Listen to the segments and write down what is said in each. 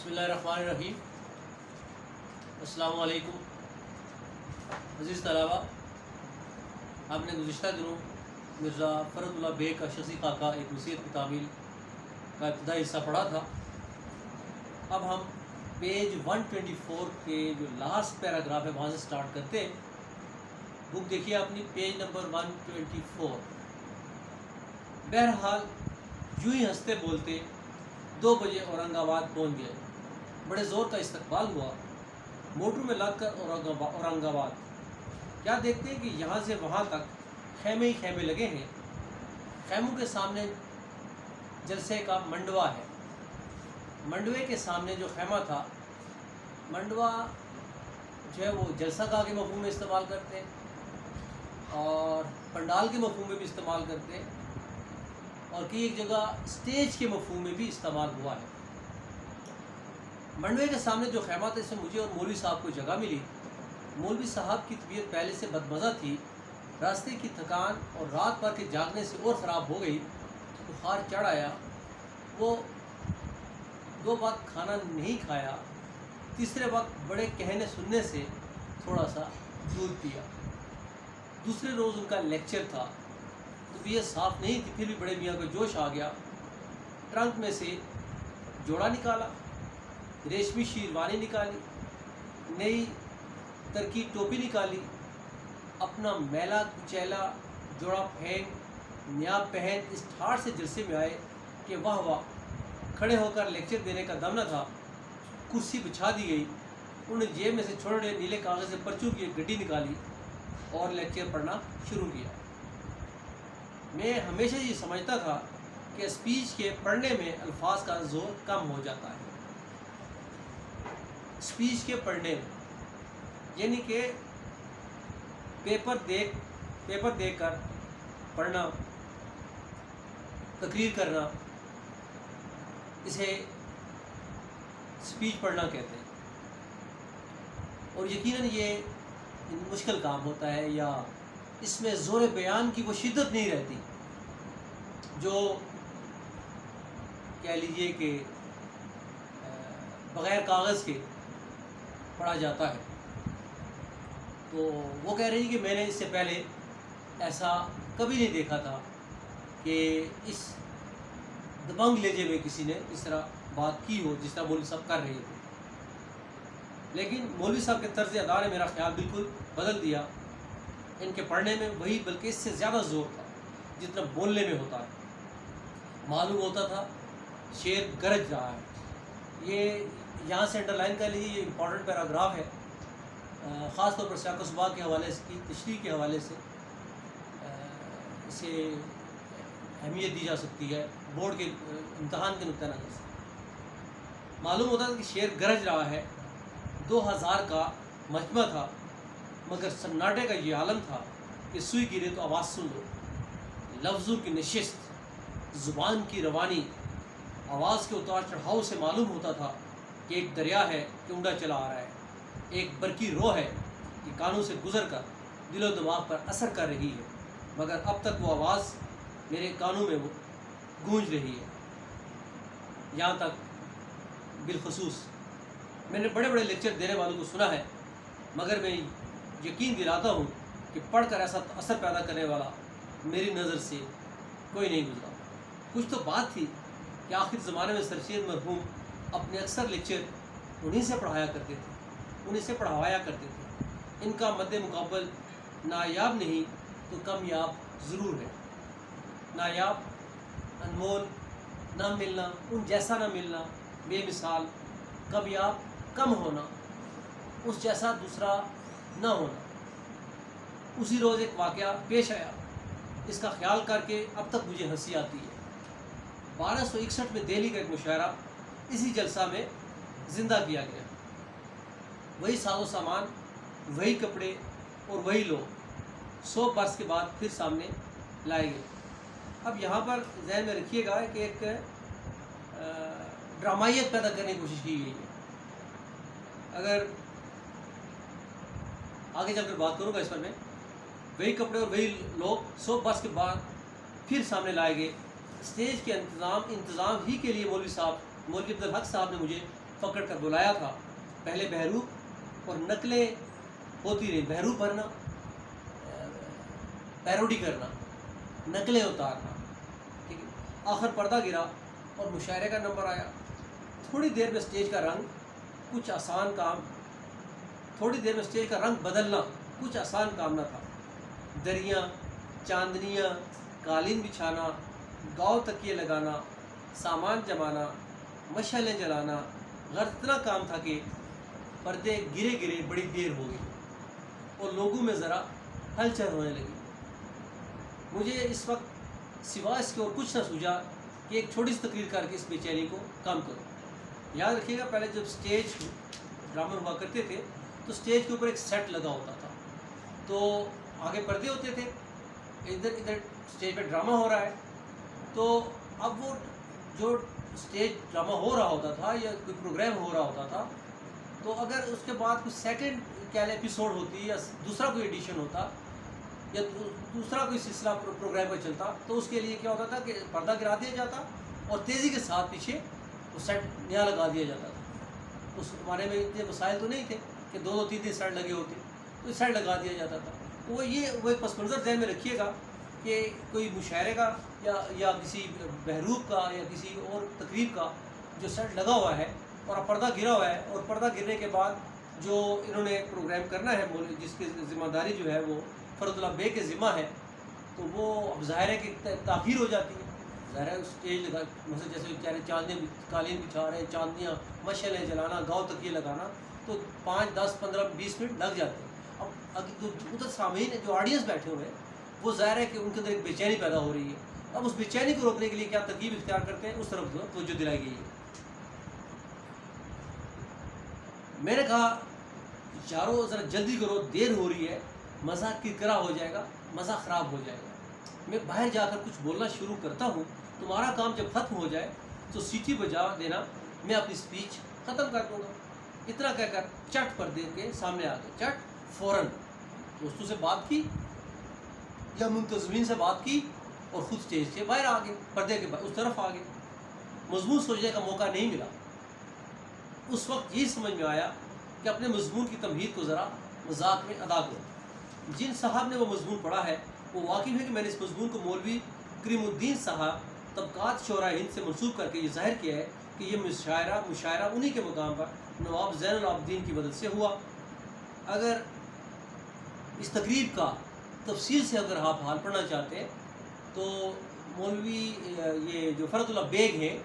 بسم اللہ الرحمن الرحیم۔ السلام علیکم عزیز طلباء، آپ نے گزشتہ دنوں مرزا فرد اللہ بیگ کا شخصی خاکہ ایک نصیحت کی تعمیل کا ابتدائی حصہ پڑھا تھا۔ اب ہم پیج 124 کے جو لاسٹ پیراگراف ہے وہاں سے سٹارٹ کرتے ہیں۔ بک دیکھیے اپنی پیج نمبر 124۔ بہرحال یوں ہی ہنستے بولتے 2 بجے اورنگ آباد پہنچ گئے۔ بڑے زور کا استقبال ہوا۔ موٹر میں لگ کر اورنگ آباد کیا دیکھتے ہیں کہ یہاں سے وہاں تک خیمے ہی خیمے لگے ہیں۔ خیموں کے سامنے جلسے کا منڈوا ہے۔ منڈوے کے سامنے جو خیمہ تھا، منڈوا جو ہے وہ جلسہ گاہ کے مفہوم میں استعمال کرتے ہیں اور پنڈال کے مفہوم میں بھی استعمال کرتے ہیں، اور کئی ایک جگہ اسٹیج کے مفہوم میں بھی استعمال ہوا ہے۔ منڈوے کے سامنے جو خیمہ تھا، اس میں مجھے اور مولوی صاحب کو جگہ ملی۔ مولوی صاحب کی طبیعت پہلے سے بدمزہ تھی، راستے کی تھکان اور رات بھر کے جاگنے سے اور خراب ہو گئی، بخار چڑھ آیا۔ وہ 2 وقت کھانا نہیں کھایا، تیسرے وقت بڑے کہنے سننے سے تھوڑا سا دودھ پیا۔ دوسرے روز ان کا لیکچر تھا، طبیعت صاف نہیں تھی، پھر بھی بڑے میاں کو جوش آ گیا۔ ٹرنک میں سے جوڑا نکالا، ریشمی شیروانی نکالی، نئی ترکی ٹوپی نکالی، اپنا میلا کچیلا جوڑا پھینک نیا پہن اس ٹھاٹ سے جلسے میں آئے کہ واہ واہ، کھڑے ہو کر لیکچر دینے کا دم نہ تھا۔ کرسی بچھا دی گئی، انہوں نے جیب میں سے چھوٹے نیلے کاغذ سے پرچوں کی ایک گڈی نکالی اور لیکچر پڑھنا شروع کیا۔ میں ہمیشہ یہ سمجھتا تھا کہ اسپیچ کے پڑھنے میں الفاظ کا زور کم ہو جاتا ہے۔ اسپیچ کے پڑھنے میں یعنی کہ پیپر دیکھ کر پڑھنا، تقریر کرنا، اسے اسپیچ پڑھنا کہتے ہیں، اور یقیناً یہ مشکل کام ہوتا ہے، یا اس میں زور بیان کی وہ شدت نہیں رہتی جو کہہ لیجئے کہ بغیر کاغذ کے پڑھا جاتا ہے۔ تو وہ کہہ رہی کہ میں نے اس سے پہلے ایسا کبھی نہیں دیکھا تھا کہ اس دبنگ لہجے میں کسی نے اس طرح بات کی ہو جس طرح مولوی صاحب کر رہے تھے۔ لیکن مولوی صاحب کے طرز ادا نے میرا خیال بالکل بدل دیا۔ ان کے پڑھنے میں وہی بلکہ اس سے زیادہ زور تھا جتنا بولنے میں ہوتا ہے۔ معلوم ہوتا تھا شیر گرج رہا ہے۔ یہ یہاں سے انڈر لائن کر لیجیے، یہ امپورٹنٹ پیراگراف ہے، خاص طور پر سیاق و سباق کے حوالے سے کی تشریح کے حوالے سے اسے اہمیت دی جا سکتی ہے بورڈ کے امتحان کے نقطہ نظر سے۔ معلوم ہوتا تھا کہ شیر گرج رہا ہے۔ 2000 کا مجمع تھا، مگر سناٹے کا یہ عالم تھا کہ سوئی گرے تو آواز سن لو۔ لفظوں کی نشست، زبان کی روانی، آواز کے اتار چڑھاؤ سے معلوم ہوتا تھا کہ ایک دریا ہے کہ اونڈا چلا آ رہا ہے، ایک برقی رو ہے کہ کانوں سے گزر کر دل و دماغ پر اثر کر رہی ہے، مگر اب تک وہ آواز میرے کانوں میں وہ گونج رہی ہے۔ یہاں تک بالخصوص میں نے بڑے بڑے لیکچر دینے والوں کو سنا ہے، مگر میں یقین دلاتا ہوں کہ پڑھ کر ایسا اثر پیدا کرنے والا میری نظر سے کوئی نہیں گزرا۔ کچھ تو بات تھی کہ آخر زمانے میں سر سید مرحوم اپنے اکثر لیکچر انہیں سے پڑھایا کرتے تھے، انہیں سے پڑھوایا کرتے تھے۔ ان کا مد مقابل نایاب نہیں تو کمیاب ضرور ہے۔ نایاب، انمول، نہ ملنا، ان جیسا نہ ملنا، بے مثال۔ کمیاب، کم ہونا، اس جیسا دوسرا نہ ہونا۔ اسی روز ایک واقعہ پیش آیا، اس کا خیال کر کے اب تک مجھے ہنسی آتی ہے۔ 1261 میں دہلی کا ایک مشاعرہ اسی جلسہ میں زندہ کیا گیا۔ وہی ساز و سامان، وہی کپڑے اور وہی لوگ 100 برس کے بعد پھر سامنے لائے گئے۔ اب یہاں پر ذہن میں رکھیے گا کہ ایک ڈرامائیت پیدا کرنے کی کوشش کی گئی ہے۔ اگر آگے چل کر بات کروں گا اس پر میں، وہی کپڑے اور وہی لوگ 100 برس کے بعد پھر سامنے لائے گئے۔ اسٹیج کے انتظام ہی کے لیے مولوی عبدالحق صاحب نے مجھے پکڑ کر بلایا تھا. پہلے بہروپ اور نقلیں ہوتی رہی, بہروپ بھرنا, پیروڈی کرنا, نقلیں اتارنا, ٹھیک ہے. آخر پردہ گرا اور مشاعرے کا نمبر آیا. تھوڑی دیر میں اسٹیج کا رنگ کچھ آسان کام, تھوڑی دیر میں اسٹیج کا رنگ بدلنا کچھ آسان کام نہ تھا. دریاں, چاندنیاں, قالین بچھانا, گاؤ تکیے لگانا, سامان جمانا, مشعلیں جلانا, غرض اتنا کام تھا کہ پردے گرے گرے بڑی دیر ہو گئی اور لوگوں میں ذرا ہلچل ہونے لگی. مجھے اس وقت سوا اس کے اور کچھ نہ سوجا کہ ایک چھوٹی سی تقریر کر کے اس بے چینی کو کم کروں. یاد رکھیے گا, پہلے جب اسٹیج ڈرامے ہوا کرتے تھے تو اسٹیج کے اوپر ایک سیٹ لگا ہوتا تھا, تو آگے پردے ہوتے تھے, ادھر ادھر اسٹیج پہ ڈرامہ ہو رہا ہے. تو اب وہ جو اسٹیج ڈرامہ ہو رہا ہوتا تھا یا کوئی پروگرام ہو رہا ہوتا تھا, تو اگر اس کے بعد کوئی سیکنڈ کیا ایپیسوڈ ہوتی یا دوسرا کوئی ایڈیشن ہوتا یا دوسرا کوئی سلسلہ پروگرام کا چلتا, تو اس کے لیے کیا ہوتا تھا کہ پردہ گرا دیا جاتا اور تیزی کے ساتھ پیچھے وہ سیٹ نیا لگا دیا جاتا تھا. اس زمانے میں اتنے وسائل تو نہیں تھے کہ 2-3 سیٹ لگے ہوتے, تو سیٹ لگا دیا جاتا تھا. تو وہ ایک پس منظر ذہن میں رکھیے گا کہ کوئی مشاعرے کا یا کسی بہروپ کا یا کسی اور تقریب کا جو سیٹ لگا ہوا ہے اور اب پردہ گرا ہوا ہے, اور پردہ گرنے کے بعد جو انہوں نے پروگرام کرنا ہے, جس کی ذمہ داری جو ہے وہ فرد اللہ بیگ کے ذمہ ہے, تو وہ اب ظاہر ہے کہ تاخیر ہو جاتی ہے. ظاہر ہے اسٹیج لگا, مثلا جیسے بیچارے چاندنی قالین بچھا رہے ہیں, چاندیاں مشعلیں جلانا, گاؤ تکیے لگانا, تو 5, 10, 15, 20 منٹ لگ جاتے ہیں. اب ادھر سامعین جو آڈینس بیٹھے ہوئے ہیں وہ ظاہر ہے کہ ان کے اندر ایک بے چینی پیدا ہو رہی ہے. اب اس بے چینی کو روکنے کے لیے کیا ترکیب اختیار کرتے ہیں, اس طرف توجہ دلائی گئی ہے. میں نے کہا یارو ذرا جلدی کرو, دیر ہو رہی ہے, مزہ کرکرا ہو جائے گا, مزہ خراب ہو جائے گا. میں باہر جا کر کچھ بولنا شروع کرتا ہوں, تمہارا کام جب ختم ہو جائے تو سیٹی بجا دینا, میں اپنی اسپیچ ختم کر دوں گا. اتنا کہہ کر چٹ پردے کے سامنے آ گئے, چٹ فوراً دوستوں سے بات کی یا منتظمین سے بات کی اور خود اسٹیج سے باہر آ گئے, پردے کے اس طرف آ گئے. مضمون سوچنے کا موقع نہیں ملا. اس وقت یہ سمجھ میں آیا کہ اپنے مضمون کی تمہید کو ذرا مذاق میں ادا کرو. جن صاحب نے وہ مضمون پڑھا ہے وہ واقف ہے کہ میں نے اس مضمون کو مولوی کریم الدین صاحب طبقات شعراء ہند سے منسوب کر کے یہ ظاہر کیا ہے کہ یہ مشاعرہ انہی کے مقام پر نواب زین العابدین کی مدد سے ہوا. اگر اس تقریب کا تفصیل سے اگر آپ حال پڑھنا چاہتے ہیں تو مولوی یہ جو فرد اللہ بیگ ہیں,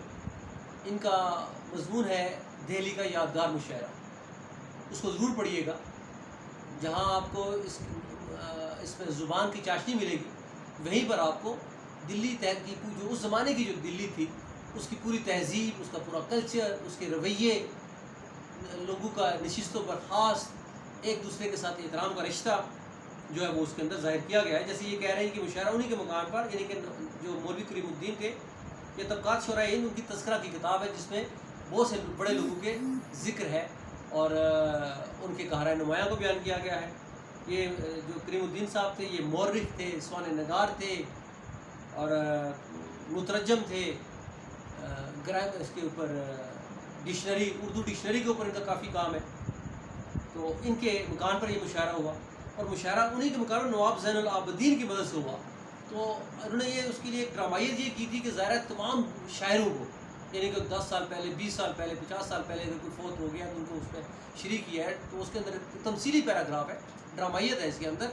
ان کا مضمون ہے دہلی کا یادگار مشاعرہ. اس کو ضرور پڑھیے گا, جہاں آپ کو اس میں زبان کی چاشنی ملے گی, وہیں پر آپ کو دلی کی جو اس زمانے کی جو دلی تھی اس کی پوری تہذیب, اس کا پورا کلچر, اس کے رویے, لوگوں کا نشستوں پر خاص ایک دوسرے کے ساتھ احترام کا رشتہ جو ہے وہ اس کے اندر ظاہر کیا گیا ہے. جیسے یہ کہہ رہے ہیں کہ مشاعرہ انہی کے مقام پر, یعنی کہ جو مولوی کریم الدین تھے, یہ طبقات شعراء ہند ان کی تذکرہ کی کتاب ہے جس میں بہت سے بڑے لوگوں کے ذکر ہے اور ان کے قہرۂ نمایاں کو بیان کیا گیا ہے. یہ جو کریم الدین صاحب تھے یہ مورخ تھے, سوانح نگار تھے اور مترجم تھے. اس کے اوپر ڈکشنری, اردو ڈکشنری کے اوپر ان کا کافی کام ہے. تو ان کے مکان پر یہ مشاعرہ ہوا اور مشاعرہ انہی کے مکان پر نواب زین العابدین کی مدد سے ہوا. تو انہوں نے یہ اس کے لیے ایک ڈرامائیت یہ کی تھی کہ ظاہر ہے تمام شاعروں کو, یعنی کہ 10 سال پہلے, 20 سال پہلے, 50 سال پہلے اگر کوئی فوت ہو گیا تو ان کو اس پہ شریک کیا ہے, تو اس کے اندر تمثیلی پیراگراف ہے, ڈرامائیت ہے اس کے اندر.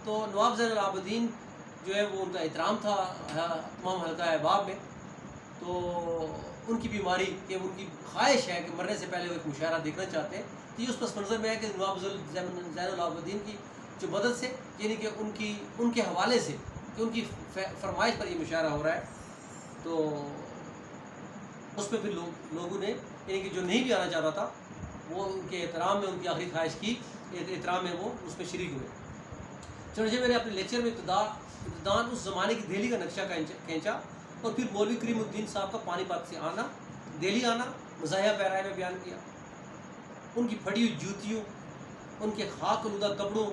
تو نواب زین العابدین جو ہے وہ ان کا احترام تھا تمام حلقہ احباب میں. تو ان کی بیماری کہ ان کی خواہش ہے کہ مرنے سے پہلے وہ ایک مشاعرہ دیکھنا چاہتے ہیں. تو یہ اس پس منظر میں ہے کہ نواب زین العابدین کی جو مدد سے, یعنی کہ ان کے حوالے سے, کہ ان کی فرمائش پر یہ مشاعرہ ہو رہا ہے. تو اس پہ پھر لوگوں نے, یعنی کہ جو نہیں بھی آنا چاہتا تھا وہ ان کے احترام میں, ان کی آخری خواہش کی احترام میں وہ اس میں شریک ہوئے. چنانچہ میں نے اپنے لیکچر میں ابتدان اس زمانے کی دہلی کا نقشہ کھینچا اور پھر مولوی کریم الدین صاحب کا پانی پت سے آنا, دہلی آنا مزاحیہ پیرائے میں بیان کیا. ان کی پھٹی ہوئی جوتیوں, ان کے خاک آلودہ کپڑوں,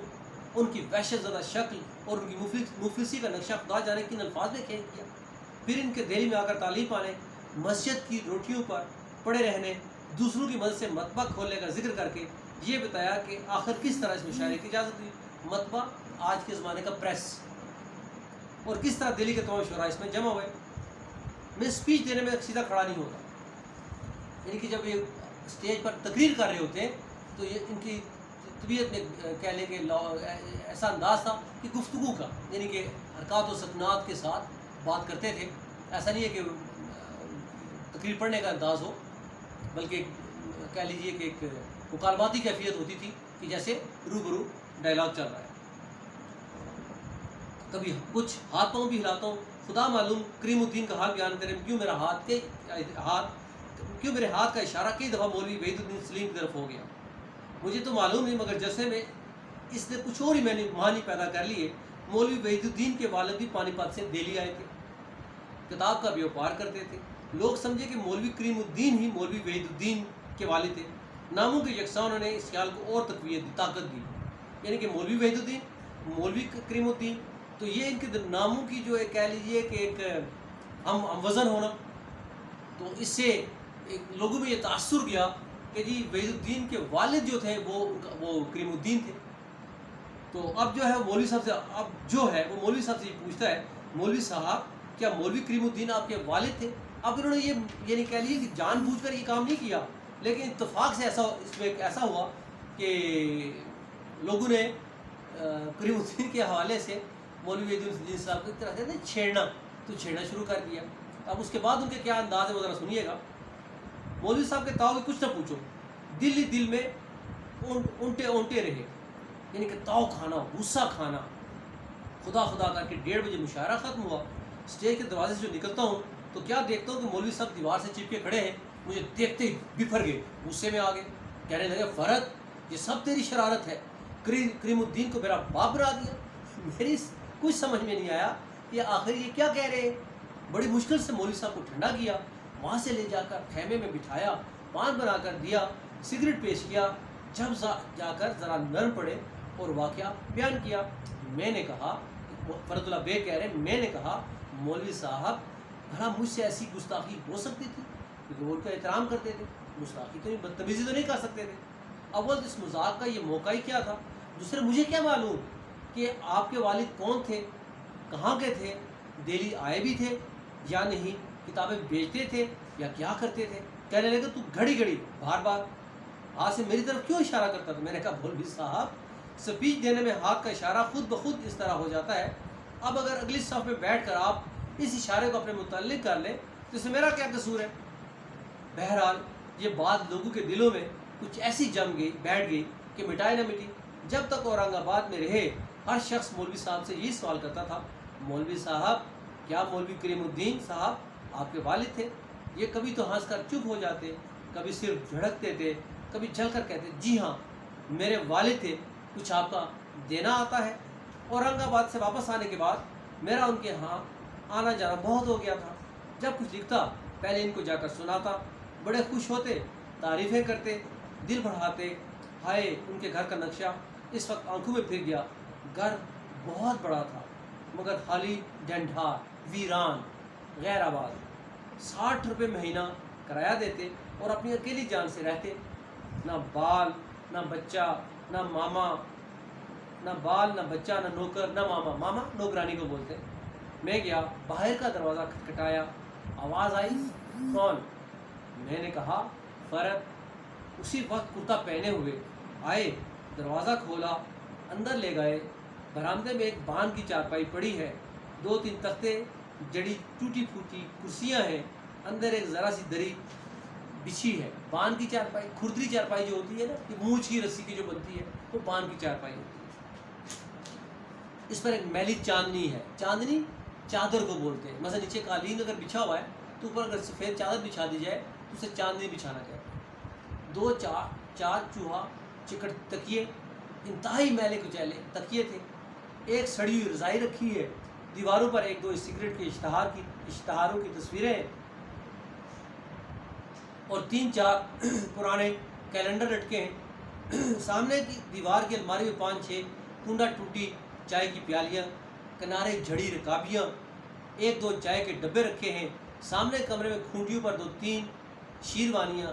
ان کی وحشت زدہ شکل اور ان کی مفلسی کا نقشہ خدا جانے کن الفاظ میں کھینچ کیا. پھر ان کے دہلی میں آ کر تعلیم پانے, مسجد کی روٹیوں پر پڑے رہنے دوسروں کی مدد سے مطبع کھولنے کا ذکر کر کے یہ بتایا کہ آخر کس طرح اس مشاعرے کی اجازت ہوئی۔ مطبع آج کے زمانے کا پریس، اور کس طرح دہلی کے تمام شعراء اس میں جمع ہوئے۔ میں اسپیچ دینے میں سیدھا کھڑا نہیں ہوتا، یعنی کہ جب یہ اسٹیج پر تقریر کر رہے ہوتے ہیں تو یہ ان کی طبیعت میں کہہ لیں کہ ایسا انداز تھا کہ گفتگو کا، یعنی کہ حرکات و سکنات کے ساتھ بات کرتے تھے۔ ایسا نہیں ہے کہ تقریر پڑھنے کا انداز ہو، بلکہ کہہ لیجیے کہ ایک مکالماتی کیفیت ہوتی تھی کہ جیسے روبرو ڈائلاگ چل رہا ہے۔ کبھی کچھ ہاتھ پاؤں بھی ہلاتا ہوں، خدا معلوم کریم الدین کا حال بیان کریں کیوں میرے ہاتھ کا اشارہ کئی دفعہ مولوی وحید الدین سلیم کی طرف ہو گیا۔ مجھے تو معلوم نہیں، مگر جلسے میں اس نے کچھ اور ہی میں نے معنی پیدا کر لیے۔ مولوی وحید الدین کے والد بھی پانی پت سے دہلی آئے تھے، کتاب کا بیوپار کرتے تھے۔ لوگ سمجھے کہ مولوی کریم الدین ہی مولوی وحید الدین کے والد تھے۔ ناموں کے یکساں انہوں نے اس خیال کو اور تقویت دی، طاقت دی، یعنی کہ مولوی وحید الدین، مولوی کریم الدین، تو یہ ان کے ناموں کی جو کہہ لیجیے کہ ایک ہم وزن ہونا، تو اس سے لوگوں میں یہ تاثر گیا کہ جی وحید الدین کے والد جو تھے وہ کریم الدین تھے۔ تو اب جو ہے مولوی صاحب سے وہ مولوی صاحب سے یہ پوچھتا ہے، مولوی صاحب کیا مولوی کریم الدین آپ کے والد تھے؟ اب انہوں نے یہ یعنی کہہ لیجیے کہ جان بوجھ کر یہ کام نہیں کیا، لیکن اتفاق سے اس میں ایسا ہوا کہ لوگوں نے کریم الدین کے حوالے سے مولوی وحید الدین صاحب کو طرح سے چھیڑنا شروع کر دیا۔ اب اس کے بعد ان کے کیا انداز ہے وہ ذرا سنیے گا۔ مولوی صاحب کے تاؤ کچھ نہ پوچھو، دل ہی دل میں اونٹے رہے، یعنی کہ تاؤ کھانا، غصہ کھانا۔ خدا کر کے 1:30 بجے مشاعرہ ختم ہوا۔ اسٹیج کے دروازے سے جو نکلتا ہوں تو کیا دیکھتا ہوں کہ مولوی صاحب دیوار سے چپکے کھڑے ہیں۔ مجھے دیکھتے ہی بفر گئے، غصے میں آ گئے، کہنے لگے فرد یہ سب تیری شرارت ہے، کریم الدین کو میرا باپ بنا دیا۔ میری کچھ سمجھ میں نہیں آیا کہ آخر یہ کیا کہہ رہے ہیں۔ بڑی مشکل سے مولوی صاحب کو ٹھنڈا کیا، وہاں سے لے جا کر خیمے میں بٹھایا، پان بنا کر دیا، سگریٹ پیش کیا، جب جا کر ذرا نرم پڑے اور واقعہ بیان کیا۔ میں نے کہا، فرد اللہ بے کہہ رہے ہیں، میں نے کہا مولوی صاحب بھلا مجھ سے ایسی گستاخی ہو سکتی تھی؟ کیونکہ وہ ان کا احترام کرتے تھے، گستاخی تو نہیں، بدتمیزی تو نہیں کر سکتے تھے۔ اول اس مذاق کا یہ موقع ہی کیا تھا، دوسرے مجھے کیا معلوم کہ آپ کے والد کون تھے، کہاں کے تھے، دہلی آئے بھی تھے یا نہیں، کتابیں بیچتے تھے یا کیا کرتے تھے۔ کہنے لگے تو گھڑی بار ہاتھ سے میری طرف کیوں اشارہ کرتا تھا؟ میں نے کہا مولوی صاحب سپیچ دینے میں ہاتھ کا اشارہ خود بخود اس طرح ہو جاتا ہے، اب اگر اگلی صف میں بیٹھ کر آپ اس اشارے کو اپنے متعلق کر لیں تو اس میں میرا کیا قصور ہے؟ بہرحال یہ بات لوگوں کے دلوں میں کچھ ایسی بیٹھ گئی کہ مٹائے نہ مٹی۔ جب تک اورنگ آباد میں رہے ہر شخص مولوی صاحب سے یہی سوال کرتا تھا، مولوی صاحب کیا مولوی کریم الدین صاحب آپ کے والد تھے؟ یہ کبھی تو ہنس کر چپ ہو جاتے، کبھی صرف جھڑکتے تھے، کبھی جل کر کہتے جی ہاں میرے والد تھے، کچھ آپ کا دینا آتا ہے۔ اورنگ آباد سے واپس آنے کے بعد میرا ان کے ہاں آنا جانا بہت ہو گیا تھا۔ جب کچھ لکھتا پہلے ان کو جا کر سناتا، بڑے خوش ہوتے، تعریفیں کرتے، دل بڑھاتے۔ ہائے ان کے گھر کا نقشہ اس وقت آنکھوں میں پھر گیا۔ گھر بہت بڑا تھا مگر خالی ڈنڈھار، ویران، غیر آباد۔ 60 روپے مہینہ کرایہ دیتے اور اپنی اکیلی جان سے رہتے، نہ بال نہ بچہ نہ ماما، نہ بال نہ بچہ نہ نوکر نہ ماما نوکرانی کو بولتے۔ میں گیا، باہر کا دروازہ کھٹکھٹایا، آواز آئی کون؟ میں نے کہا فرد۔ اسی وقت کرتا پہنے ہوئے آئے، دروازہ کھولا، اندر لے گئے۔ برآمدے میں ایک بان کی چارپائی پڑی ہے، 2-3 تختے جڑی ٹوٹی پھوٹی کرسیاں ہیں، اندر ایک ذرا سی دری بچھی ہے۔ بان کی چارپائی، کھردری چارپائی جو ہوتی ہے نا، کہ مونچھ کی رسی کی جو بنتی ہے، وہ بان کی چارپائی ہوتی ہے۔ اس پر ایک میلی چاندنی ہے، چاندنی چادر کو بولتے ہیں۔ مثلا نیچے قالین اگر بچھا ہوا ہے تو اوپر اگر سفید چادر بچھا دی جائے تو اسے چاندنی بچھانا کہتے ہیں۔ 2 چار چوہا چکٹ تکیے، انتہائی میلے کچیلے تکیے تھے۔ ایک سڑی ہوئی رضائی رکھی ہے، دیواروں پر 1-2 سگریٹ کے اشتہاروں کی تصویریں ہیں اور 3-4 پرانے کیلنڈر لٹکے ہیں۔ سامنے کی دیوار کی الماری میں 5-6 کنڈا ٹوٹی چائے کی پیالیاں، کنارے جھڑی رکابیاں، 1-2 چائے کے ڈبے رکھے ہیں۔ سامنے کمرے میں کھونٹیوں پر 2-3 شیروانیاں،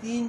3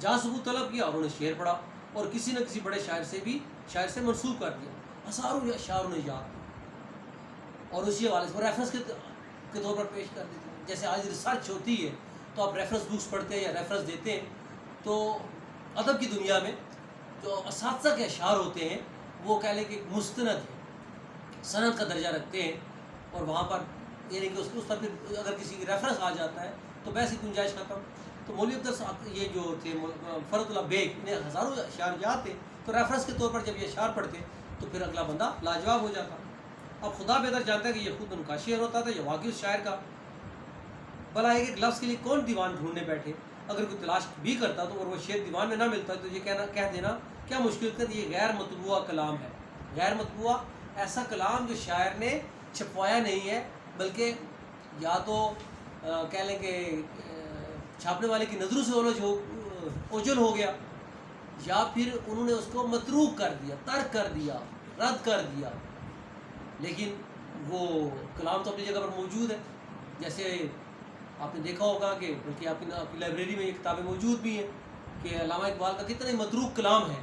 جہاں ثبوت طلب کیا انہوں نے شعر پڑھا اور کسی نہ کسی بڑے شاعر سے منسوب کر دیا. ہزاروں اشعار انہیں یاد اور اسی حوالے سے ریفرنس کے طور پر پیش کر دیتے ہیں. جیسے آج ریسرچ ہوتی ہے تو آپ ریفرنس بکس پڑھتے ہیں یا ریفرنس دیتے ہیں، تو ادب کی دنیا میں جو اساتذہ کے اشعار ہوتے ہیں وہ کہہ لیں کہ ایک مستند ہے، سند کا درجہ رکھتے ہیں، اور وہاں پر یعنی کہ اس پر پھر اگر کسی کی ریفرنس آ جاتا ہے تو ویسی گنجائش ختم. تو مولوی عبدال صاحب یہ جو تھے فرد اللہ بیگ، انہیں ہزاروں اشعار یاد تھے، تو ریفرنس کے طور پر جب یہ اشعار پڑھتے تو پھر اگلا بندہ لاجواب ہو جاتا. اب خدا بہتر جانتا ہے کہ یہ خود ان کا شعر ہوتا تھا یا واقعی اس شاعر کا. بھلا ایک لفظ کے لیے کون دیوان ڈھونڈنے بیٹھے، اگر کوئی تلاش بھی کرتا تو اور وہ شعر دیوان میں نہ ملتا تو یہ کہہ دینا کیا مشکل تھا. یہ غیر مطبوعہ کلام ہے. غیر مطبوعہ ایسا کلام جو شاعر نے چھپوایا نہیں ہے، بلکہ یا تو کہہ لیں کہ چھاپنے والے کی نظروں سے اوجل ہو گیا، یا پھر انہوں نے اس کو متروک کر دیا، ترک کر دیا، رد کر دیا. لیکن وہ کلام تو اپنی جگہ پر موجود ہے. جیسے آپ نے دیکھا ہوگا کہ بلکہ آپ کی لائبریری میں یہ کتابیں موجود بھی ہیں کہ علامہ اقبال کا کتنا ہی متروک کلام ہے،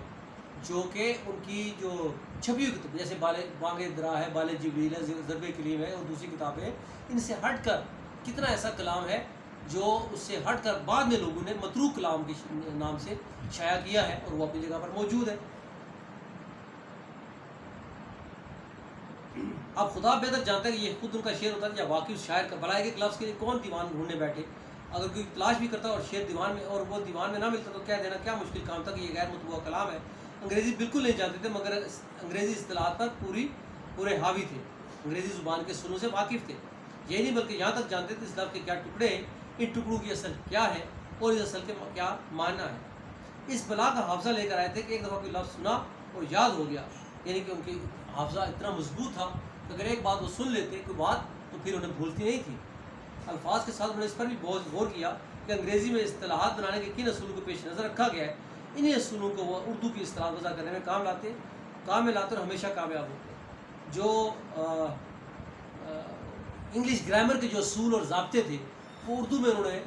جو کہ ان کی جو چھپی ہوئی کتاب جیسے بانگ درا ہے، بال جبریل ہے، ضرب کلیم ہے اور دوسری کتابیں، ان سے ہٹ کر کتنا ایسا کلام ہے جو اس سے ہٹ کر بعد میں لوگوں نے متروک کلام کے نام سے شائع کیا ہے، اور وہ اپنی جگہ پر موجود ہے. اب خدا بہتر جانتا ہے کہ یہ خود ان کا شعر ہوتا ہے یا واقعی اس شاعر کا. بھلا ایک لفظ کے لیے کون دیوان ڈھونڈنے بیٹھے، اگر کوئی تلاش بھی کرتا اور شعر دیوان میں اور وہ دیوان میں نہ ملتا تو کہہ دینا کیا مشکل کام تھا کہ یہ غیر مطبوعہ کلام ہے. انگریزی بالکل نہیں جانتے تھے، مگر انگریزی اصطلاحات پر پورے حاوی تھے، انگریزی زبان کے سنوں سے واقف تھے. یہی نہیں بلکہ یہاں تک جانتے تھے اس لفظ کے کیا ٹکڑے ہیں، ان ٹکڑوں کی اصل کیا ہے اور اس اصل کے کیا معنی ہے. اس بلا کا حافظہ لے کر آئے تھے کہ ایک دفعہ کوئی لفظ سنا اور یاد ہو گیا. یعنی کہ ان کی حافظہ اتنا مضبوط تھا کہ اگر ایک بات وہ سن لیتے کوئی بات تو پھر انہیں بھولتی نہیں تھی. الفاظ کے ساتھ انہوں نے اس پر بھی بہت غور کیا کہ انگریزی میں اصطلاحات بنانے کے کن اصولوں کو پیش نظر رکھا گیا ہے. انہی اصولوں کو وہ اردو کی اصطلاح وضع کرنے میں کام میں لاتے اور ہمیشہ کامیاب ہوتے. جو انگلش گرامر کے جو اصول اور ضابطے تھے وہ اردو میں انہوں نے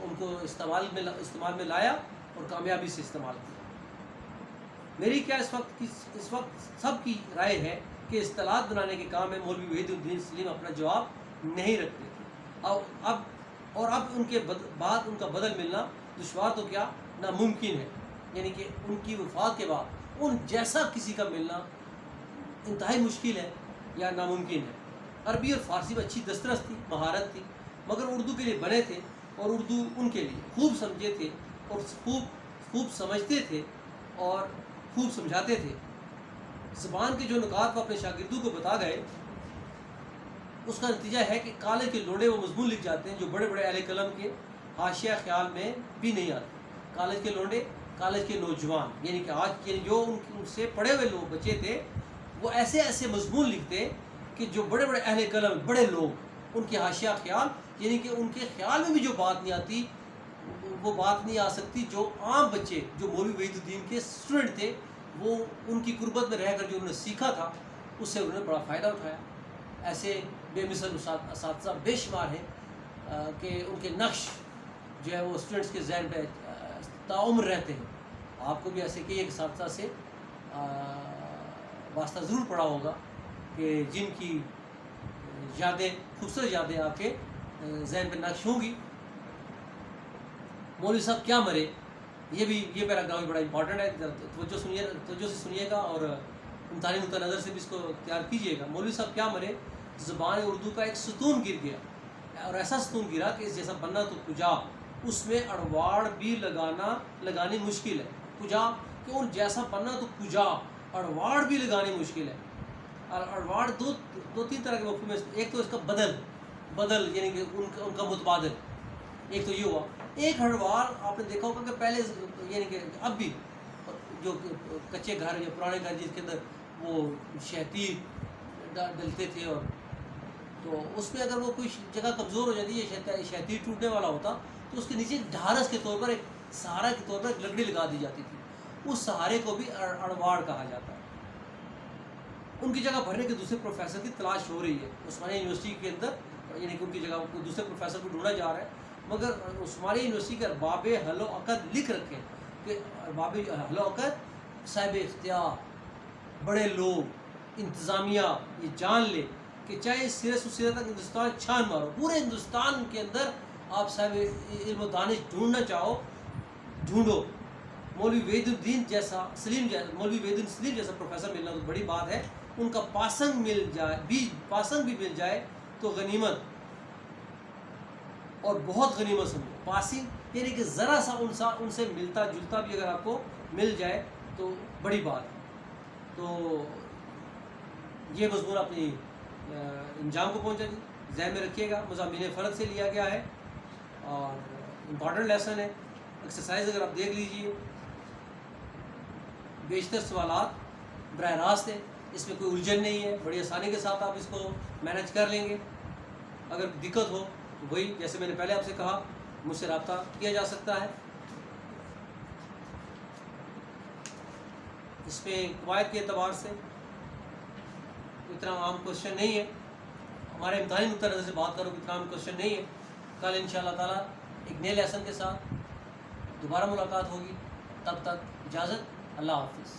ان کو استعمال میں لایا اور کامیابی سے استعمال کیا. میری کیا اس وقت سب کی رائے ہے کہ اصطلاحات بنانے کے کام میں مولوی وحید الدین سلیم اپنا جواب نہیں رکھتے تھے. اب ان کے بعد ان کا بدل ملنا دشوار تو کیا ناممکن ہے. یعنی کہ ان کی وفات کے بعد ان جیسا کسی کا ملنا انتہائی مشکل ہے یا ناممکن ہے. عربی اور فارسی میں اچھی دسترس تھی، مہارت تھی، مگر اردو کے لیے بنے تھے اور اردو ان کے لیے خوب سمجھے تھے اور خوب سمجھتے تھے اور خوب سمجھاتے تھے. زبان کے جو نکات وہ اپنے شاگردوں کو بتا گئے، اس کا نتیجہ ہے کہ کالج کے لوڑے وہ مضمون لکھ جاتے ہیں جو بڑے بڑے اہل قلم کے حاشیہ خیال میں بھی نہیں آتے. کالج کے لوڑے، کالج کے نوجوان، یعنی کہ آج جو ان سے پڑھے ہوئے لوگ بچے تھے، وہ ایسے مضمون لکھتے کہ جو بڑے بڑے اہل قلم، بڑے لوگ، ان کے حاشیہ خیال، یعنی کہ ان کے خیال میں بھی جو بات نہیں آتی وہ بات نہیں آ سکتی جو عام بچے جو مولوی وحید الدین کے اسٹوڈنٹ تھے وہ ان کی قربت میں رہ کر جو انہوں نے سیکھا تھا اس سے انہوں نے بڑا فائدہ اٹھایا. ایسے بے مثل اساتذہ بے شمار ہیں کہ ان کے نقش جو ہے وہ اسٹوڈنٹس کے ذہن پہ تعمر رہتے ہیں. آپ کو بھی ایسے کئی ایک اساتذہ سے واسطہ ضرور پڑا ہوگا کہ جن کی یادیں، خوبصورت یادیں آپ کے ذہن پہ نقش ہوں گی. مولوی صاحب کیا مرے، یہ پیراگراف بھی بڑا امپورٹنٹ ہے، توجہ سے سنیے گا اور امتحانی نقطہ نظر سے بھی اس کو تیار کیجیے گا. مولوی صاحب کیا مرے، زبان اردو کا ایک ستون گر گیا اور ایسا ستون گرا کہ اس جیسا بننا تو کجا، اس میں اڑواڑ بھی لگانی مشکل ہے. کجا کہ ان جیسا بننا تو کجا، اڑواڑ بھی لگانی مشکل ہے. اور اڑواڑ دو تین طرح کے مفہوم ہے. ایک تو اس کا بدل یعنی کہ ان کا متبادل، ایک تو یہ ہوا. ایک ہڑوار آپ نے دیکھا ہوگا کہ پہلے یعنی کہ اب بھی جو کچے گھر یا پرانے گھر جس کے اندر وہ شہتیر ڈلتے تھے، اور تو اس میں اگر وہ کوئی جگہ کمزور ہو جاتی ہے، شہتیر ٹوٹنے والا ہوتا تو اس کے نیچے ڈھارس کے طور پر ایک سہارا کے طور پر ایک لکڑی لگا دی جاتی تھی. اس سہارے کو بھی اڑواڑ کہا جاتا ہے. ان کی جگہ بھرنے کے دوسرے پروفیسر کی تلاش ہو رہی ہے عثمانیہ یونیورسٹی کے اندر، یعنی کہ ان کی جگہ دوسرے پروفیسر کو ڈھونڈا جا رہا ہے. مگر عثمانیہ یونیورسٹی کے ارباب حل و عقد لکھ رکھے ہیں کہ ارباب حل و عقد صاحب اختیار بڑے لوگ انتظامیہ یہ جان لے کہ چاہے سرے سے سرے تک ہندوستان چھان مارو، پورے ہندوستان کے اندر آپ صاحب علم و دانش ڈھونڈنا چاہو ڈھونڈو. مولوی وحید الدین جیسا مولوی وحید الدین سلیم جیسا پروفیسر ملنا تو بڑی بات ہے. ان کا پاسنگ مل جائے پاسنگ بھی مل جائے تو غنیمت، اور بہت غنیمت سمجھو. پاسنگ یعنی کہ ذرا سا ان سے ملتا جلتا بھی اگر آپ کو مل جائے تو بڑی بات ہے. تو یہ مضمون اپنی انجام کو پہنچا جی، ذہن میں رکھیے گا. مضامین فرق سے لیا گیا ہے اور امپورٹنٹ لیسن ہے. ایکسرسائز اگر آپ دیکھ لیجئے، بیشتر سوالات براہ راست ہیں، اس میں کوئی الجھن نہیں ہے، بڑی آسانی کے ساتھ آپ اس کو مینج کر لیں گے. اگر دقت ہو تو وہی جیسے میں نے پہلے آپ سے کہا مجھ سے رابطہ کیا جا سکتا ہے. اس میں قواعد کے اعتبار سے اتنا عام کوشچن نہیں ہے، ہمارے امتحانی نقطہ نظر سے بات کرو کہ اتنا عام کوشچن نہیں ہے. کل انشاءاللہ تعالیٰ ایک نئے لیسن کے ساتھ دوبارہ ملاقات ہوگی. تب تک اجازت، اللہ حافظ.